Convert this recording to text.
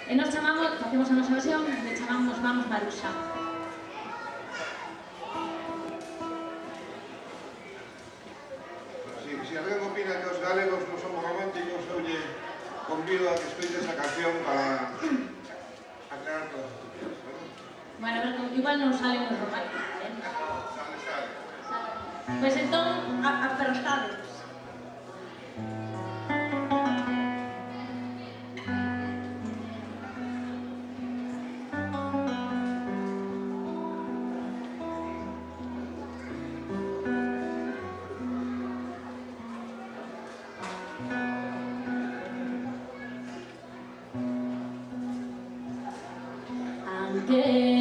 E nos chamamos, facemos a nosa versión, e chamamos Vamos Maruxa. Si alguén opina que os galegos non somos románticos, eu lle convido a que escoite esa canción para aclarar todas as dúbidas. Bueno, igual non sale moi romántico, Sale. Pois entón, apertades. Aunque